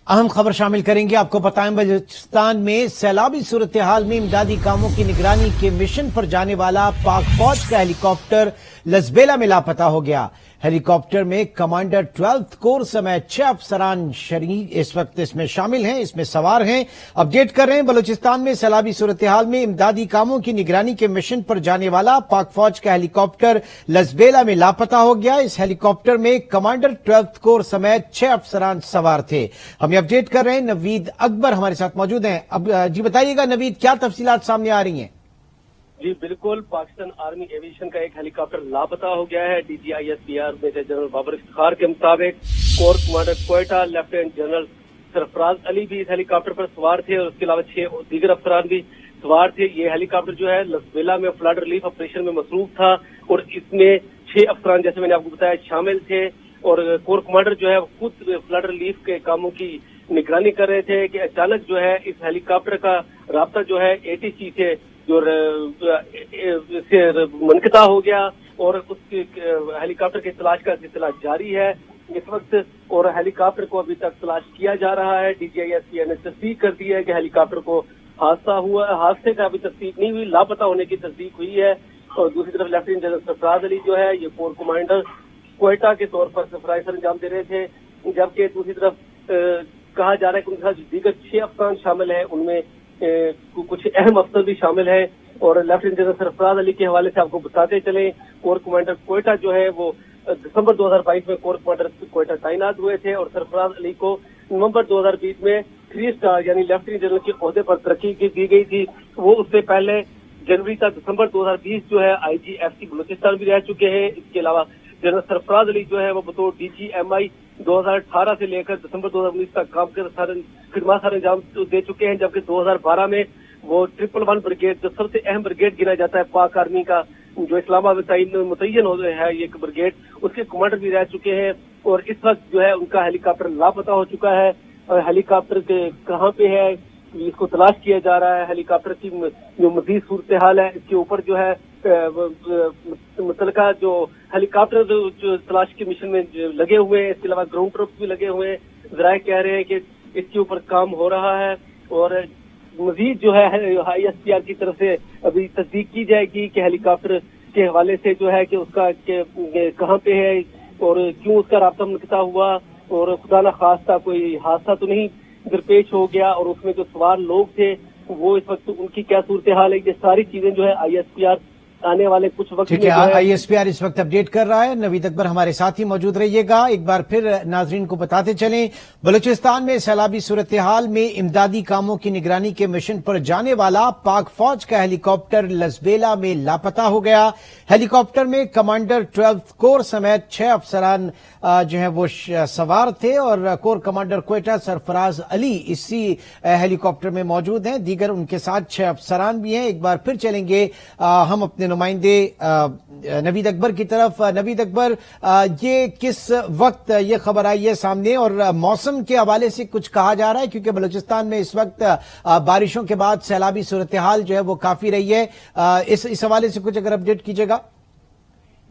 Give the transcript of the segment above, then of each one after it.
اہم خبر شامل کریں گے. آپ کو بتائیں بلوچستان میں سیلابی صورتحال میں امدادی کاموں کی نگرانی کے مشن پر جانے والا پاک فوج کا ہیلی کاپٹر لزبیلا میں لاپتہ ہو گیا. ہیلی کاپٹر میں کمانڈر 12 کور سمیت 6 افسران شریک اس وقت اس میں شامل ہیں، اس میں سوار ہیں. اپڈیٹ کر رہے ہیں بلوچستان میں سیلابی صورتحال میں امدادی کاموں کی نگرانی کے مشن پر جانے والا پاک فوج کا ہیلی کاپٹر لزبیلا میں لاپتہ ہو گیا. اس ہیلی کاپٹر میں کمانڈر 12 کور سمیت 6 افسران سوار تھے. ہم اپڈیٹ کر رہے ہیں. نوید اکبر ہمارے ساتھ موجود ہیں. اب جی بتائیے گا نوید، کیا تفصیلات سامنے آ رہی ہیں؟ جی بالکل، پاکستان آرمی ایویشن کا ایک ہیلی کاپٹر لاپتہ ہو گیا ہے. D G I S P R major general Babar Iftikhar کے مطابق corps commander Quetta lieutenant general Sarfraz Ali بھی اس ہیلی کاپٹر پر سوار تھے اور اس کے علاوہ 6 دیگر افسران بھی سوار تھے. یہ ہیلی کاپٹر جو ہے لزبیلا میں فلڈ ریلیف آپریشن میں مصروف تھا اور اس میں 6 افسران جیسے میں نے آپ کو بتایا شامل تھے. اور کور کمانڈر جو ہے خود فلڈ ریلیف کے کاموں کی نگرانی کر رہے تھے کہ اچانک جو ہے اس ہیلی کاپٹر کا رابطہ جو ہے اے ٹی سی سے جو منقطع ہو گیا اور اس کی ہیلی کاپٹر کی تلاش کا سلسلہ جاری ہے اس وقت اور ہیلی کاپٹر کو ابھی تک تلاش کیا جا رہا ہے. ڈی جی آئی ایس پی نے تصدیق کر دی ہے کہ ہیلی کاپٹر کو حادثہ ہوا ہے. حادثے کا ابھی تصدیق نہیں ہوئی، لاپتہ ہونے کی تصدیق ہوئی ہے. اور دوسری طرف لیفٹیننٹ جنرل سرفراز علی جو ہے یہ کور کمانڈر کوئٹہ کے طور پر سرفراز انجام دے رہے تھے، جبکہ دوسری طرف کہا جا رہا ہے کہ ان کے ساتھ دیگر 6 افسران شامل ہیں، ان میں کچھ اہم افسر بھی شامل ہیں. اور لیفٹیننٹ جنرل سرفراز علی کے حوالے سے آپ کو بتاتے چلیں، کور کمانڈر کوئٹہ جو ہے وہ دسمبر 2022 میں کور کمانڈر کوئٹہ تعینات ہوئے تھے اور سرفراز علی کو نومبر 2020 میں 3 اسٹار یعنی لیفٹیننٹ جنرل کے عہدے پر ترقی دی گئی تھی. وہ اس سے پہلے جنوری کا دسمبر 2020 جو ہے آئی جی ایف سی بلوچستان بھی رہ چکے ہیں. اس کے علاوہ جنرل سرفراز علی جو ہے وہ بطور ڈی جی ایم آئی 2018 سے لے کر دسمبر 2019 تک کام کر خدمات سر انجام دے چکے ہیں، جبکہ 2012 میں وہ 111 بریگیڈ جو سب سے اہم بریگیڈ گنا جاتا ہے پاک آرمی کا، جو اسلام آباد میں متعین ہو ہے یہ ایک بریگیڈ، اس کے کمانڈر بھی رہ چکے ہیں. اور اس وقت جو ہے ان کا ہیلی کاپٹر لاپتہ ہو چکا ہے. اور ہیلی کاپٹر کے کہاں پہ ہے اس کو تلاش کیا جا رہا ہے. ہیلی کاپٹر کی جو مزید صورتحال ہے اس کے اوپر جو ہے متعلقہ جو ہیلی کاپٹر جو تلاش کے مشن میں لگے ہوئے ہیں، اس کے علاوہ گراؤنڈ ٹروپس بھی لگے ہوئے ہیں. ذرائع کہہ رہے ہیں کہ اس کے اوپر کام ہو رہا ہے اور مزید جو ہے آئی ایس پی آر کی طرف سے ابھی تصدیق کی جائے گی کہ ہیلی کاپٹر کے حوالے سے جو ہے کہ اس کا کہاں پہ ہے اور کیوں اس کا رابطہ منقطع ہوا اور خدا نخواستہ کوئی حادثہ تو نہیں درپیش ہو گیا اور اس میں جو سوار لوگ تھے وہ اس وقت ان کی کیا صورتحال ہے. یہ ساری چیزیں جو ہے آئی ایس پی آر آنے والے کچھ وقت ٹھیک ہے. آئی ایس پی آر اس وقت اپڈیٹ کر رہا ہے. نوید اکبر ہمارے ساتھ ہی موجود رہیے گا. ایک بار پھر ناظرین کو بتاتے چلیں، بلوچستان میں سیلابی صورتحال میں امدادی کاموں کی نگرانی کے مشن پر جانے والا پاک فوج کا ہیلی کاپٹر لزبیلا میں لاپتہ ہو گیا. ہیلی کاپٹر میں کمانڈر 12 کور سمیت 6 افسران جو ہیں وہ سوار تھے اور کور کمانڈر کوئٹہ سرفراز علی اسی ہیلی کاپٹر میں موجود ہیں. دیگر ان کے ساتھ 6 افسران بھی ہیں. ایک بار پھر چلیں گے ہم اپنے نمائندے نوید اکبر کی طرف. نوید اکبر، یہ کس وقت یہ خبر آئی ہے سامنے اور موسم کے حوالے سے کچھ کہا جا رہا ہے؟ کیونکہ بلوچستان میں اس وقت بارشوں کے بعد سیلابی صورتحال جو ہے وہ کافی رہی ہے. اس حوالے سے کچھ اگر اپڈیٹ کیجیے گا.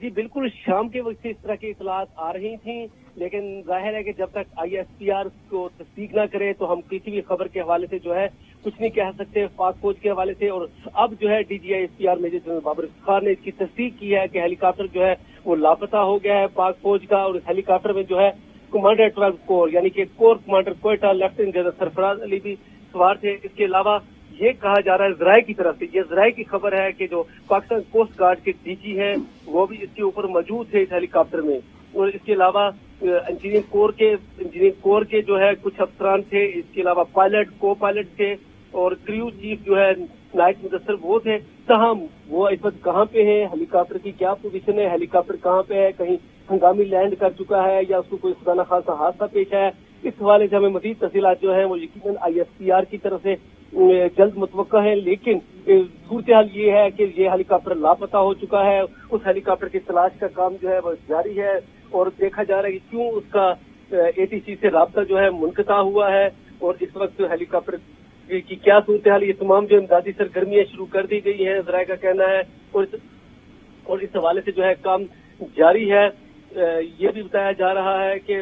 جی بالکل، شام کے وقت سے اس طرح کی اطلاعات آ رہی تھیں، لیکن ظاہر ہے کہ جب تک آئی ایس پی آر کو تصدیق نہ کرے تو ہم کسی بھی خبر کے حوالے سے جو ہے کچھ نہیں کہہ سکتے پاک فوج کے حوالے سے. اور اب جو ہے D G I S P R major general Babar Iftikhar نے اس کی تصدیق کی ہے کہ ہیلی کاپٹر جو ہے وہ لاپتہ ہو گیا ہے پاک فوج کا. اور اس ہیلی کاپٹر میں جو ہے کمانڈر 12 کور یعنی کہ corps commander Quetta lieutenant general Sarfraz Ali بھی سوار تھے. اس کے علاوہ یہ کہا جا رہا ہے ذرائع کی طرف سے، یہ ذرائع کی خبر ہے کہ جو پاکستان کوسٹ گارڈ کے ڈی جی ہیں وہ بھی اس کے اوپر موجود تھے اس ہیلی کاپٹر میں. اور اس کے علاوہ انجینئرنگ کور کے جو ہے کچھ افسران تھے. اس کے علاوہ پائلٹ، کو پائلٹ تھے اور کریو چیف جو ہے نائٹ مدثر وہ تھے. تاہم وہ اس وقت کہاں پہ ہیں، ہیلی کاپٹر کی کیا پوزیشن ہے، ہیلی کاپٹر کہاں پہ ہے، کہیں ہنگامی لینڈ کر چکا ہے یا اس کو کوئی خدا نخواستہ حادثہ پیش ہے، اس حوالے سے ہمیں مزید تفصیلات جو ہیں وہ یقیناً آئی ایس پی آر کی طرف سے جلد متوقع ہے. لیکن صورتحال یہ ہے کہ یہ ہیلی کاپٹر لاپتہ ہو چکا ہے. اس ہیلی کاپٹر کی تلاش کا کام جو ہے وہ جاری ہے اور دیکھا جا رہا ہے کہ کیوں اس کا اے ٹی سی سے رابطہ جو ہے منقطع ہوا ہے اور اس وقت ہیلی کاپٹر کی کیا صورتحال. یہ تمام جو امدادی سرگرمیاں شروع کر دی گئی ہیں ذرائع کا کہنا ہے اور اس حوالے سے جو ہے کام جاری ہے. یہ بھی بتایا جا رہا ہے کہ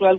12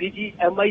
DG MI